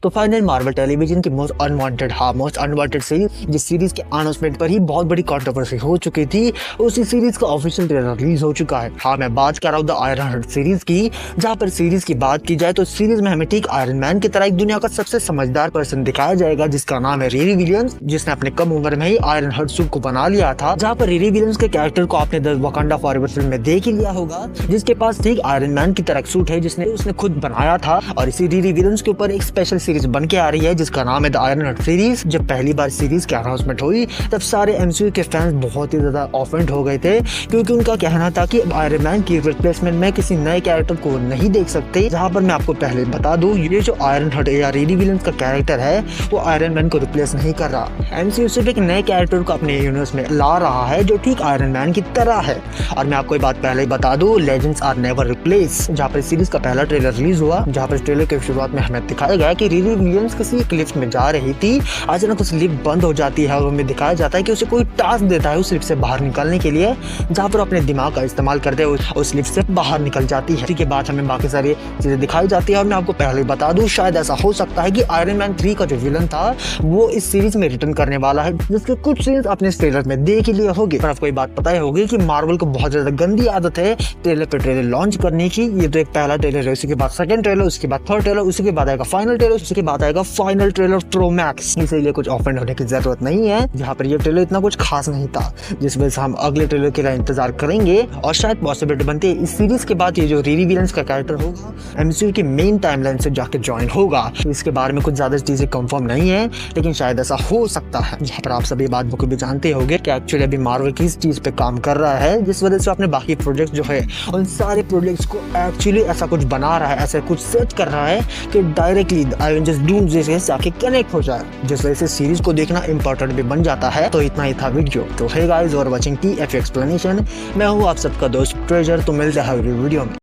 तो final Marvel television की most unwanted series, जिस सीरीज के अनाउंसमेंट पर ही बहुत बड़ी कंट्रोवर्सी हो चुकी थी, उसी सीरीज का ऑफिशियल ट्रेलर रिलीज हो चुका है। हाँ, मैं बात कर रहा हूँ द आयरन हर्ट सीरीज की। जहाँ पर सीरीज की बात की जाए तो सीरीज में हमें ठीक आयरन मैन की तरह एक दुनिया का सबसे समझदार पर्सन दिखाया जाएगा, जिसका नाम है रिरी विलियम्स, जिसने अपने कम उम्र में ही आयरन हर्ट सूट को बना लिया था। जहाँ पर रिरी विलियम्स के कैरेक्टर को आपने द वकांडा फॉरएवर फिल्म में देख ही लिया होगा, जिसके पास ठीक आयरन मैन की तरह सूट है, जिसने उसने खुद बनाया था। और इसी रिरी विलियम्स के ऊपर एक स्पेशल सीरीज बन के आ रही है, जिसका नाम है द आयरन हर्ट सीरीज। जब पहली बार सीरीज की अनाउंसमेंट हुई तब सारे एमसीयू के फैंस बहुत ही ज्यादा ऑफेंड हो गए थे, क्योंकि उनका कहना था कि आयरन मैन की रिप्लेसमेंट में किसी नए कैरेक्टर को नहीं देख सकते। जहां पर मैं आपको पहले बता दूं, ये जो आयरन हर्ट या रिरी विलियम्स का कैरेक्टर है वो आयरन मैन को रिप्लेस नहीं कर रहा। एमसीयू सिर्फ एक नए कैरेक्टर को अपने यूनिवर्स में ला रहा है जो ठीक आयरन मैन की तरह है। और मैं आपको ये बात पहले ही बता दूं, लेजेंड्स आर नेवर रिप्लेस। जहाँ पर सीरीज का पहला ट्रेलर रिलीज हुआ, जहाँ पर ट्रेलर की शुरुआत में हमें दिखाया गया कि रिरी विलियम्स किसी एक लिफ्ट में जा रही थी। अचानक उस लिफ्ट बंद हो जाती है और हमें दिखाया जाता है कि उसे कोई टास्क देता है उस लिफ्ट से बाहर निकलने के लिए, जहाँ पर अपने दिमाग का इस्तेमाल करते हुए उस लिफ्ट से बाहर निकल जाती है। इसके बाद हमें बाकी सारी चीजें दिखाई जाती है। और मैं आपको पहले ही बता दूं, शायद ऐसा हो सकता है कि आयरन मैन 3 का जो विलन था वो इस सीरीज में रिटर्न करने वाला है, जिसके कुछ सीन्स अपने ट्रेलर में देख ही लिए होंगे। पर आपको ये बात पता ही होगी कि मार्वल को बहुत ज्यादा गंदी आदत है ट्रेलर पे ट्रेलर लॉन्च करने की। ये तो एक पहला ट्रेलर है, उसके बाद सेकंड ट्रेलर, उसके बाद थर्ड ट्रेलर, उसके बाद आएगा फाइनल ट्रेलर, उसके बाद आएगा फाइनल ट्रेलर प्रो मैक्स। इसीलिए कुछ ऑफेंड होने की जरूरत नहीं है। जहाँ पर ये ट्रेलर इतना कुछ खास नहीं था, जिस वजह से हम अगले ट्रेलर के लिए इंतजार करेंगे। और शायद पॉसिबिलिटी बनती है इस सीरीज के बाद ये जो रिरी विलियम्स का कैरेक्टर होगा एमसीयू की मेन टाइमलाइन से जाके ज्वाइन होगा। तो इसके बारे में कुछ ज्यादा चीजें कंफर्म नहीं है, लेकिन शायद ऐसा हो सकता है। जहाँ पर आप सभी बात को भी जानते होंगे कि एक्चुअली अभी मार्वल किस चीज पे काम कर रहा है, जिस वजह से अपने बाकी प्रोजेक्ट जो है उन सारे प्रोजेक्ट्स को एक्चुअली ऐसा कुछ बना रहा है, ऐसा कुछ सर्च कर रहा है कि डायरेक्टली एवेंजर्स डूम्सडे से जाके कनेक्ट हो जाए, जिस वजह से सीरीज को देखना इंपॉर्टेंट भी बन जाता है। तो इतना ही था वीडियो। तो hey guys, you are watching TF explanation. मैं हूँ आप सबका दोस्त ट्रेजर। तो मिलते हैं अगली वीडियो में।